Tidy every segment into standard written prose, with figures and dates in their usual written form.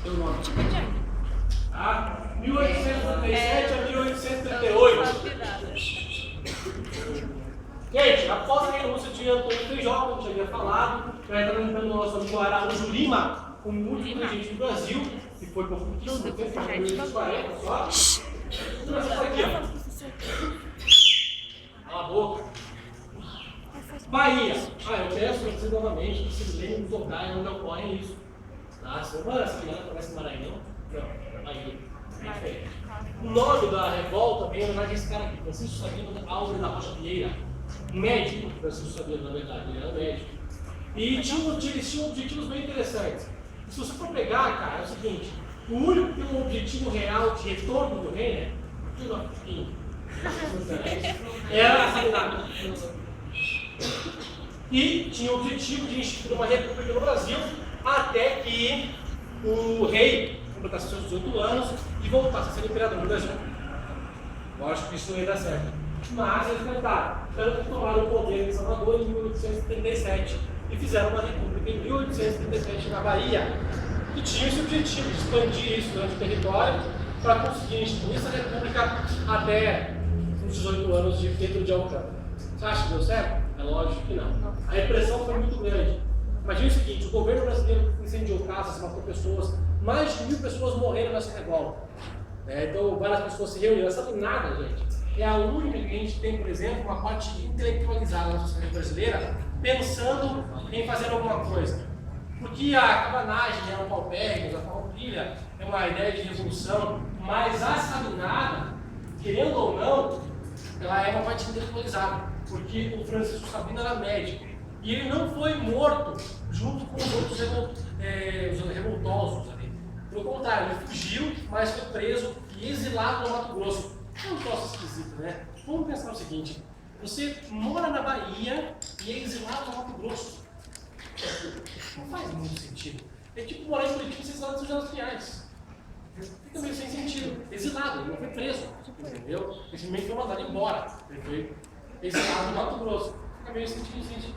Teu nome. Ah, 1837 a 1838. Gente, após a renúncia de Antônio Feijó, como eu já havia falado, já está no nosso amigo Araújo Lima, o último presidente do Brasil, que foi por pouquíssimo tempo, foi em 1940 só. Começou aqui, ó. Cala a boca. Bahia. Eu peço para vocês novamente que vocês lembrem dos locais onde ocorre isso. Tá? Se não essa criança conhece Maranhão, não, Bahia. É diferente. O nome da revolta vem na desse cara aqui, Francisco Sabino Álvares da Rocha Vieira. Médico, Francisco Sabino, na verdade, ele era médico. E eles tinham objetivos bem interessantes. E se você for pegar, cara, é o seguinte: o único que tem um objetivo real de retorno do reino era assassinar. E tinha o objetivo de instituir uma república no Brasil até que o rei completasse seus 18 anos e voltasse a ser imperador do Brasil. Eu acho que isso não ia dar certo. Mas eles tentaram. Tanto que tomaram o poder em Salvador em 1837 e fizeram uma república em 1837 na Bahia, que tinha esse objetivo de expandir isso durante o território para conseguir instituir essa república até os 18 anos de Pedro de Alcântara. Você acha que deu certo? É lógico que não. A repressão foi muito grande. Imagine o seguinte: o governo brasileiro incendiou casas, matou pessoas, mais de 1000 pessoas morreram nessa revolta. Então várias pessoas se reuniram, essa não nada, gente. É a única que a gente tem, por exemplo, uma parte intelectualizada na sociedade brasileira, pensando em fazer alguma coisa. Porque a cabanagem, o paupérrimos, a farroupilha é uma ideia de revolução, mas a Sabinada, querendo ou não, ela é uma parte intelectualizada. Porque o Francisco Sabino era médico. E ele não foi morto junto com os outros revoltosos ali. Pelo contrário, ele fugiu, mas foi preso e exilado no Mato Grosso. É um troço esquisito, né? Vamos pensar o seguinte: você mora na Bahia e é exilado no Mato Grosso. Não faz muito sentido. É tipo morar em Curitiba e ser exilado dos José Pinhais. Fica meio sem sentido. Exilado, ele não foi preso. Entendeu? Ele simplesmente foi mandado embora. Ele foi exilado no Mato Grosso. Fica meio sem sentido.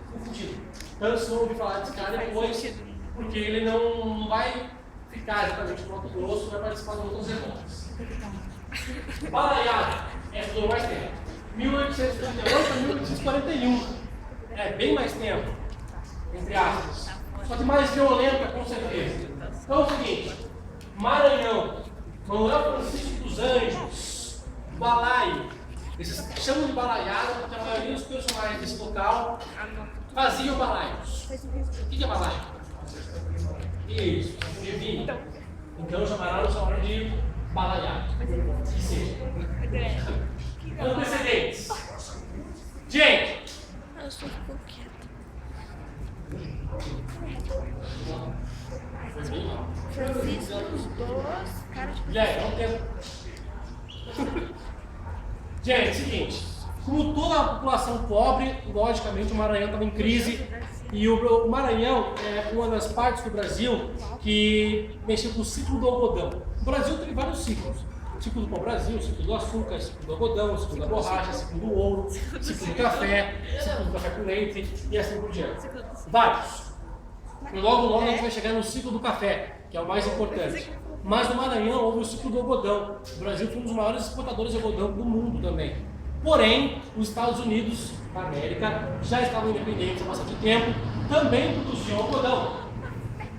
Tanto se não ouvir falar desse cara depois, porque ele não vai ficar exatamente no Mato Grosso, vai participar de outras revoltas. Balaiada, essa durou mais tempo. 1838 a 1841. É bem mais tempo, entre aspas. Só que mais violenta, com certeza. Então é o seguinte: Maranhão, Manuel Francisco dos Anjos, Balaio. Eles chamam de balaiada porque a maioria dos personagens desse local faziam balaios. O que é balaio? Isso, adivinha. Então chamaram de balaiado. Que seja. Antecedentes. Gente. Eu só fico quieta. Francisco dos caras de... Gente, vamos ter... Gente, é o seguinte. Como toda a população pobre, logicamente o Maranhão estava em crise. E o Maranhão é uma das partes do Brasil que mexeu com o ciclo do algodão. O Brasil teve vários ciclos. O ciclo do pau-brasil, o ciclo do açúcar, o ciclo do algodão, o ciclo da borracha, o ciclo do ouro, o ciclo do café, o ciclo do café com leite e assim por diante. Vários. E logo a gente vai chegar no ciclo do café, que é o mais importante. Mas no Maranhão houve o ciclo do algodão. O Brasil foi um dos maiores exportadores de algodão do mundo também. Porém, os Estados Unidos da América já estavam independentes há bastante tempo, também produziam algodão.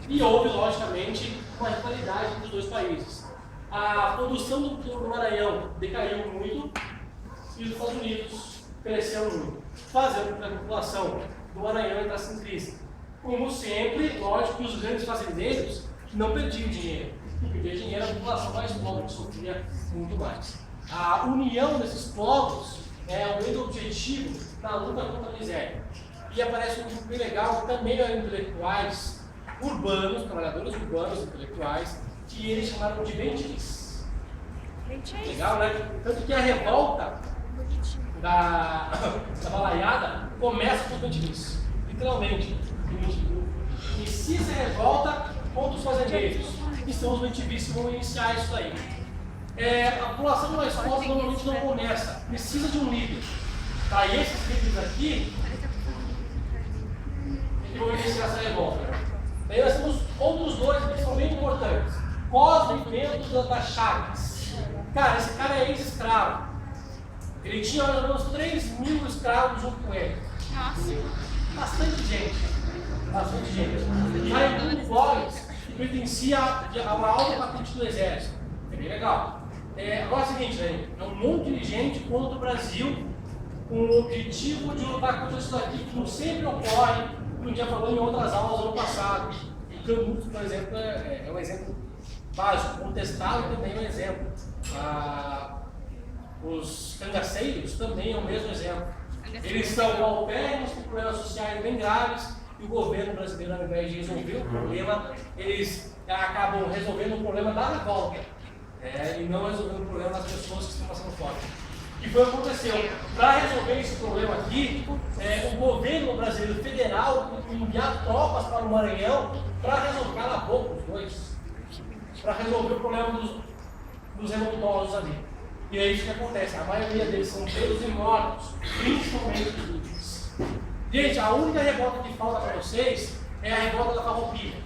E houve, logicamente, uma rivalidade dos dois países. A produção do Maranhão decaiu muito e os Estados Unidos cresceram muito, fazendo com que a população do Maranhão entrasse em crise. Como sempre, lógico que os grandes fazendeiros não perdiam dinheiro. Quem perdia dinheiro era a população mais pobre, que sofria muito mais. A união desses povos é o grande objetivo na luta contra a miséria. E aparece um grupo bem legal, que também eram intelectuais urbanos, trabalhadores urbanos intelectuais, que eles chamaram de bentivis. Legal, né? Tanto que a revolta da balaiada começa com os bentivis. Literalmente. Inicia essa revolta contra os fazendeiros, que são os bentivis que vão iniciar isso daí. A população mais pobre normalmente não começa, precisa de um líder. Tá? E esses líderes aqui que vão iniciar essa revolta. Daí nós temos outros dois que são bem importantes. Bento da Chagas. Cara, esse cara é ex-escravo. Ele tinha mais ou menos 3 mil escravos junto com ele. Nossa. Bastante gente. Bastante gente. Já em Voz, que pertencia a uma alta patente do exército. É bem legal. Agora é o seguinte, né? É um monte de gente contra o Brasil com o objetivo de lutar contra isso daqui, que não sempre ocorre, que um dia falou em outras aulas ano passado. O Canuto, por exemplo, é um exemplo básico. Contestado também é um exemplo. Os cangaceiros também é o mesmo exemplo. Eles são paupérrimos com problemas sociais bem graves e o governo brasileiro, ao invés de resolver o problema, eles acabam resolvendo o problema da revolta e não resolvendo o problema das pessoas que estão passando fome. O que foi o que aconteceu? Para resolver esse problema aqui, o governo brasileiro federal enviar tropas para o Maranhão para resolver, cala a boca os dois, para resolver o problema dos revoltosos ali. E é isso que acontece, a maioria deles são presos e mortos, principalmente os últimos. Gente, a única revolta que falta para vocês é a revolta da Farroupilha.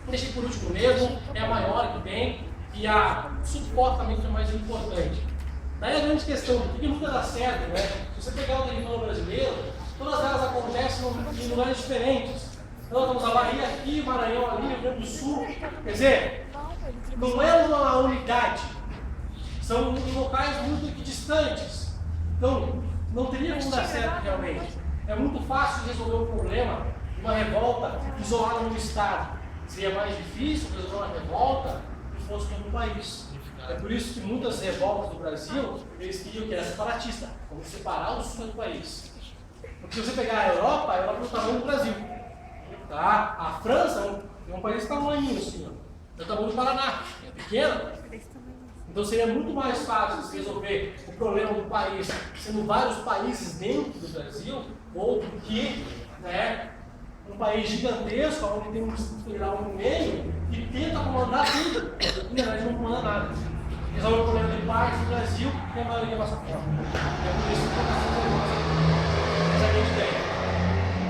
Deixei por último mesmo, é a maior que tem e a supostamente mais importante. Daí a grande questão, por que nunca dá certo, né? Se você pegar o território brasileiro, todas elas acontecem em lugares diferentes. Então nós temos a Bahia aqui, Maranhão ali, Rio Grande do Sul. Quer dizer, não é uma unidade. São em locais muito distantes. Então, não teria como dar certo realmente. É muito fácil resolver um problema, uma revolta isolada no estado. Seria mais difícil resolver uma revolta se fosse todo um país. É por isso que muitas revoltas do Brasil, eles queriam que era separatista, como separar o sul do país. Porque se você pegar a Europa é do tamanho do Brasil. Tá? A França é um país desse tamanho, assim, ó. É o tamanho do Paraná, é pequeno. Então seria muito mais fácil se resolver o problema do país, sendo vários países dentro do Brasil, ou do que um país gigantesco, onde tem um Distrito Federal no meio, que tenta comandar tudo, e na verdade não comanda nada. Resolve o problema de parte do Brasil e a maioria passa fora. É por isso que essa grande ideia.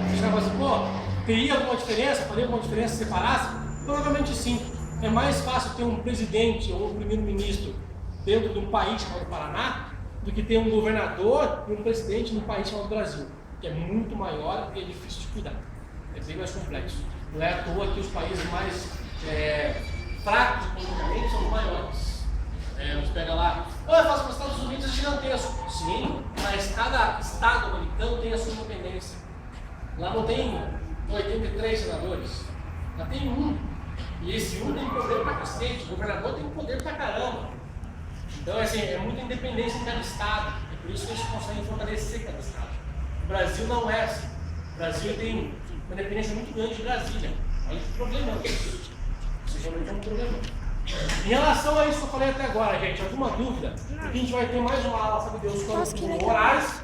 Você vai dizer, pô, teria alguma diferença? Faria alguma diferença se separasse? Provavelmente sim. É mais fácil ter um presidente ou um primeiro-ministro dentro de um país chamado Paraná do que ter um governador e um presidente num país chamado Brasil, que é muito maior e é difícil de cuidar. É bem mais complexo. Não é à toa que os países mais fracos economicamente são os maiores. Você pega lá, eu faço para os Estados Unidos é gigantesco. Sim, mas cada estado americano tem a sua independência. Lá não tem 83 senadores, lá tem um. E esse um tem poder pra cacete, o governador tem poder pra caramba. Então, assim, é muita independência em cada estado. E por isso que eles conseguem fortalecer cada estado. O Brasil não é assim. O Brasil tem uma independência muito grande de Brasília. Olha que problema isso. Isso realmente é um problema. Em relação a isso que eu falei até agora, gente, alguma dúvida? Porque a gente vai ter mais uma aula, sabe Deus, com horários.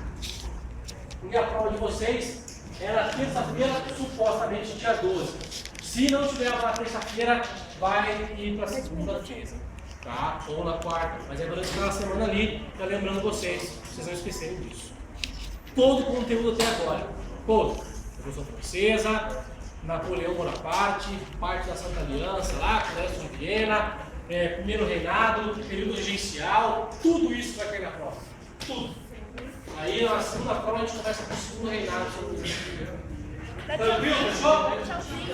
E a prova de vocês era terça-feira, supostamente dia 12. Se não tiver na terça-feira, vai ir para segunda-feira, tá? Ou na quarta. Mas é durante aquela semana ali, tá lembrando vocês não esquecerem disso. Todo o conteúdo até agora, todo. Revolução Francesa, Napoleão Bonaparte, parte da Santa Aliança lá, Congresso de Viena, primeiro reinado, período regencial, tudo isso vai cair na prova. Tudo. Aí na segunda prova a gente começa com o segundo reinado sobre o Tranquilo, fechou? Tchauzinho.